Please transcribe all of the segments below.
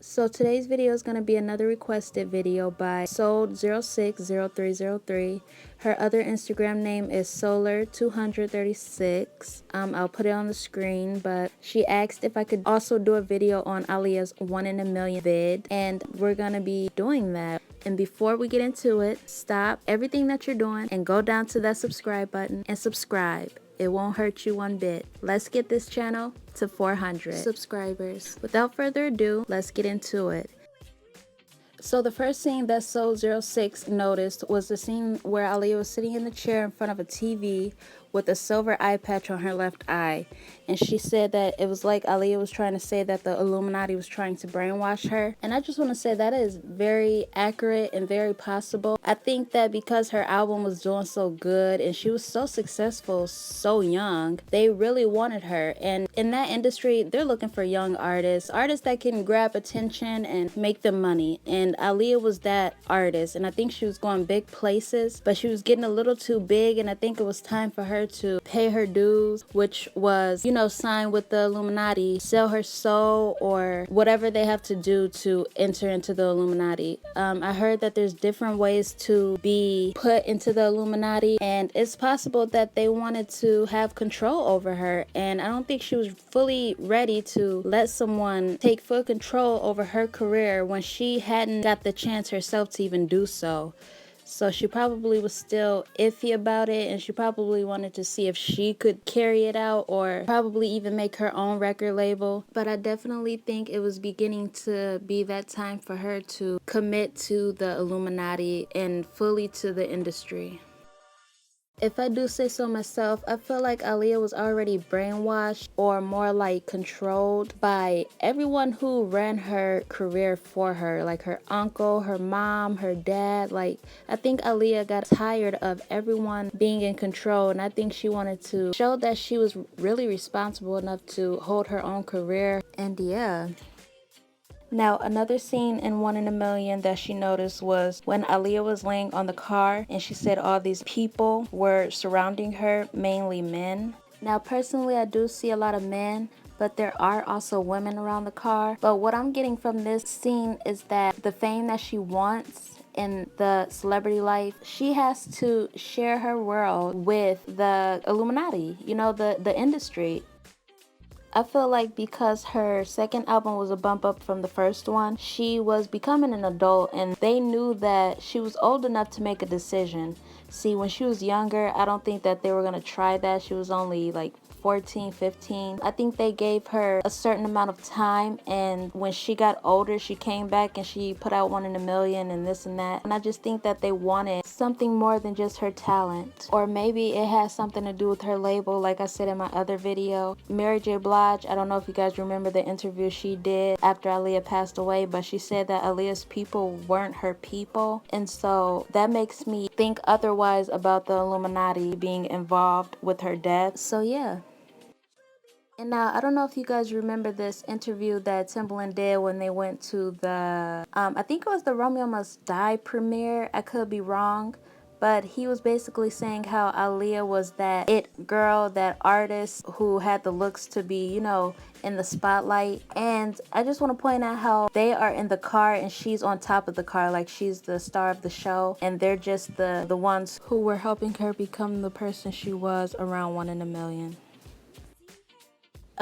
So today's video is going to be another requested video by Sold060303. Her other Instagram name is Solar236. I'll put it on the screen, but she asked if I could also do a video on Aaliyah's 1 in a Million vid, and we're going to be doing that. And before we get into it, stop everything that you're doing and go down to that subscribe button and subscribe. It won't hurt you one bit. Let's get this channel to 400 subscribers. Without further ado, let's get into it. So the first scene that Soul06 noticed was the scene where Aaliyah was sitting in the chair in front of a TV with a silver eye patch on her left eye. And she said that it was like Aaliyah was trying to say that the Illuminati was trying to brainwash her. And I just want to say that is very accurate and very possible. I think that because her album was doing so good and she was so successful so young, they really wanted her. And in that industry, they're looking for young artists that can grab attention and make them money. And Aaliyah was that artist, and I think she was going big places, but she was getting a little too big, and I think it was time for her to pay her dues, which was, you know, sign with the Illuminati, sell her soul, or whatever they have to do to enter into the Illuminati. I heard that there's different ways to be put into the Illuminati, and it's possible that they wanted to have control over her, and I don't think she was fully ready to let someone take full control over her career when she hadn't got the chance herself to even do so. So she probably was still iffy about it, and she probably wanted to see if she could carry it out or probably even make her own record label. But I definitely think it was beginning to be that time for her to commit to the Illuminati and fully to the industry. If I do say so myself, I feel like Aaliyah was already brainwashed, or more like controlled, by everyone who ran her career for her, like her uncle, her mom, her dad. Like, I think Aaliyah got tired of everyone being in control, and I think she wanted to show that she was really responsible enough to hold her own career. And yeah. Now, another scene in 1 in a Million that she noticed was when Aaliyah was laying on the car and she said all these people were surrounding her, mainly men. Now, personally, I do see a lot of men, but there are also women around the car. But what I'm getting from this scene is that the fame that she wants in the celebrity life, she has to share her world with the Illuminati, you know, the industry. I feel like because her second album was a bump up from the first one, she was becoming an adult, and they knew that she was old enough to make a decision. See, when she was younger, I don't think that they were going to try that. She was only like 14, 15. I think they gave her a certain amount of time, and when she got older, she came back and she put out 1 in a Million and this and that. And I just think that they wanted something more than just her talent. Or maybe it has something to do with her label, like I said in my other video. Mary J. Blige, I don't know if you guys remember the interview she did after Aaliyah passed away, but she said that Aaliyah's people weren't her people. And so that makes me think otherwise about the Illuminati being involved with her death. So yeah. And now, I don't know if you guys remember this interview that Timbaland did when they went to the, I think it was the Romeo Must Die premiere. I could be wrong. But he was basically saying how Aaliyah was that it girl, that artist who had the looks to be, you know, in the spotlight. And I just want to point out how they are in the car and she's on top of the car, like she's the star of the show. And they're just the ones who were helping her become the person she was around 1 in a Million.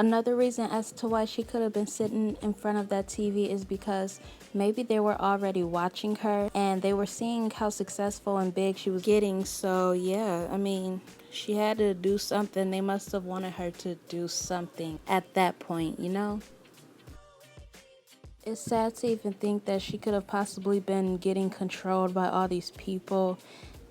Another reason as to why she could have been sitting in front of that TV is because maybe they were already watching her and they were seeing how successful and big she was getting. So yeah, I mean, she had to do something. They must have wanted her to do something at that point, you know? It's sad to even think that she could have possibly been getting controlled by all these people.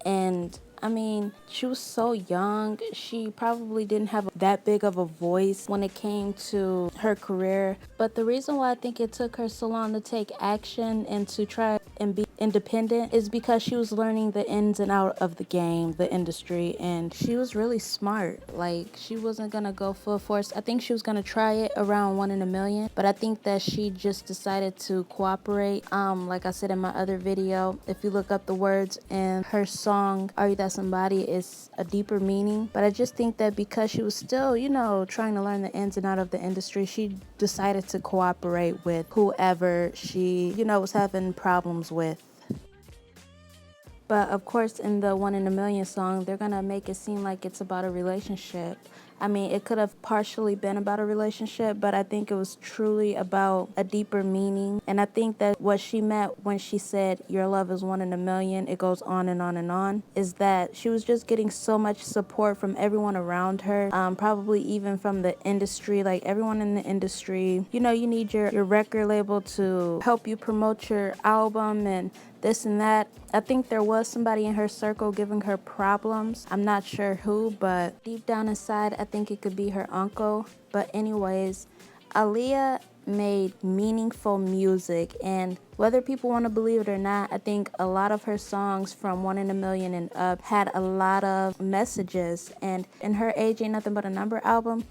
And I mean, she was so young. She probably didn't have that big of a voice when it came to her career. But the reason why I think it took her so long to take action and to try and be independent is because she was learning the ins and out of the game, the industry, and she was really smart. Like, she wasn't gonna go full force. I think she was gonna try it around 1 in a Million, but I think that she just decided to cooperate. Like I said in my other video, if you look up the words in her song Are You That Somebody, it's a deeper meaning. But I just think that because she was still, you know, trying to learn the ins and out of the industry, she decided to cooperate with whoever she, you know, was having problems with. But of course, in the 1 in a Million song, they're gonna make it seem like it's about a relationship. I mean, it could have partially been about a relationship, but I think it was truly about a deeper meaning. And I think that what she meant when she said, your love is 1 in a Million, it goes on and on and on, is that she was just getting so much support from everyone around her, probably even from the industry, like everyone in the industry. You know, you need your record label to help you promote your album and this and that. I think there was somebody in her circle giving her problems. I'm not sure who, but deep down inside, I think it could be her uncle. But anyways, Aaliyah made meaningful music, and whether people want to believe it or not, I think a lot of her songs from 1 in a Million and up had a lot of messages. And in her Age Ain't Nothing But a Number album,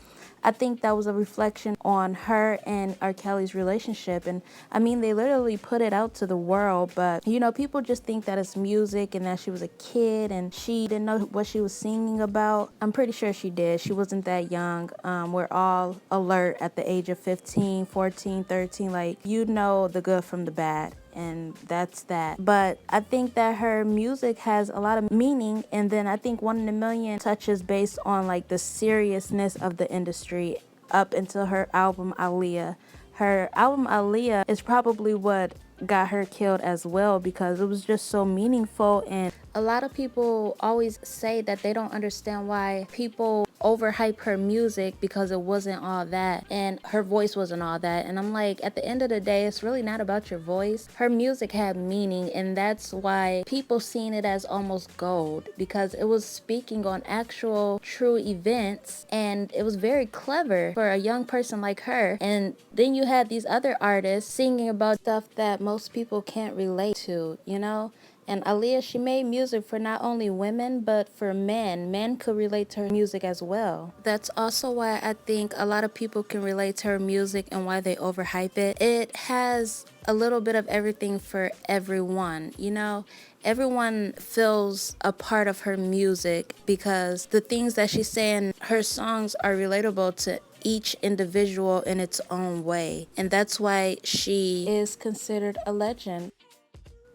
I think that was a reflection on her and R. Kelly's relationship. And I mean, they literally put it out to the world, but you know, people just think that it's music and that she was a kid and she didn't know what she was singing about. I'm pretty sure she did. She wasn't that young. We're all alert at the age of 15, 14, 13. Like, you know the good from the bad. And that's that. But I think that her music has a lot of meaning, and then I think 1 in a Million touches based on like the seriousness of the industry up until her album Aaliyah. Her album Aaliyah is probably what got her killed as well, because it was just so meaningful. And a lot of people always say that they don't understand why people overhype her music, because it wasn't all that and her voice wasn't all that. And I'm like, at the end of the day, it's really not about your voice. Her music had meaning, and that's why people seen it as almost gold, because it was speaking on actual true events, and it was very clever for a young person like her. And then you had these other artists singing about stuff that most people can't relate to, you know. And Aaliyah, she made music for not only women, but for men. Men could relate to her music as well. That's also why I think a lot of people can relate to her music and why they overhype it. It has a little bit of everything for everyone, you know? Everyone feels a part of her music, because the things that she's saying, her songs are relatable to each individual in its own way. And that's why she is considered a legend.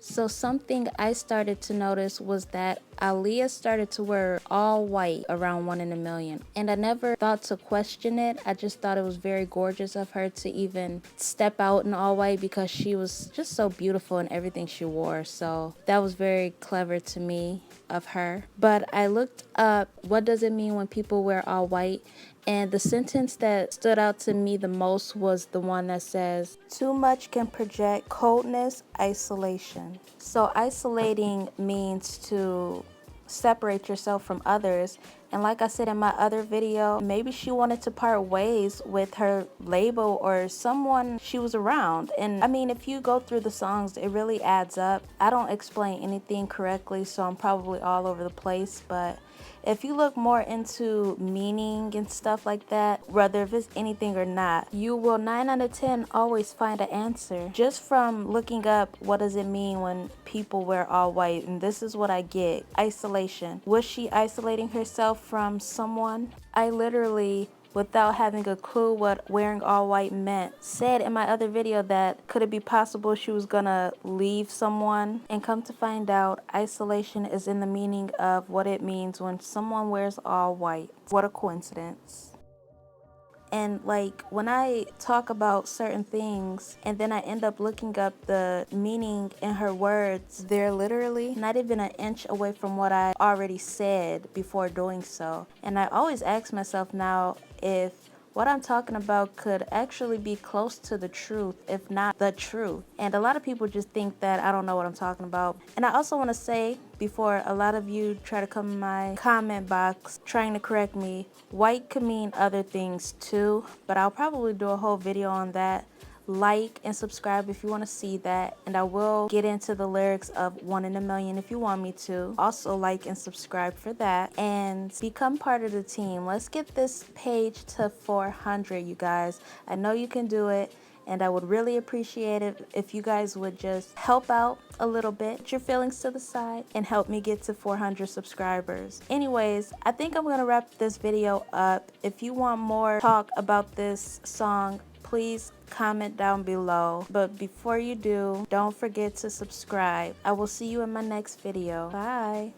So something I started to notice was that Aaliyah started to wear all white around 1 in a Million. And I never thought to question it. I just thought it was very gorgeous of her to even step out in all white, because she was just so beautiful in everything she wore. So that was very clever to me of her. But I looked up, what does it mean when people wear all white? And the sentence that stood out to me the most was the one that says, too much can project coldness, isolation. So isolating means to separate yourself from others. And like I said in my other video, maybe she wanted to part ways with her label or someone she was around. And I mean, if you go through the songs, it really adds up. I don't explain anything correctly, so I'm probably all over the place, but if you look more into meaning and stuff like that, whether if it's anything or not, you will 9 out of 10 always find an answer just from looking up what does it mean when people wear all white. And this is what I get: isolation. Was she isolating herself from someone? I literally, without having a clue what wearing all white meant, said in my other video that could it be possible she was gonna leave someone? And come to find out, isolation is in the meaning of what it means when someone wears all white. What a coincidence. And like, when I talk about certain things and then I end up looking up the meaning in her words, they're literally not even an inch away from what I already said before doing so. And I always ask myself now if what I'm talking about could actually be close to the truth, if not the truth. And a lot of people just think that I don't know what I'm talking about. And I also want to say, before a lot of you try to come in my comment box trying to correct me, white could mean other things too, but I'll probably do a whole video on that like and subscribe if you want to see that, and I will get into the lyrics of 1 in a Million if you want me to. Also like and subscribe for that and become part of the team. Let's get this page to 400, you guys. I know you can do it. And I would really appreciate it if you guys would just help out a little bit, put your feelings to the side, and help me get to 400 subscribers. Anyways, I think I'm gonna wrap this video up. If you want more talk about this song, please comment down below. But before you do, don't forget to subscribe. I will see you in my next video. Bye.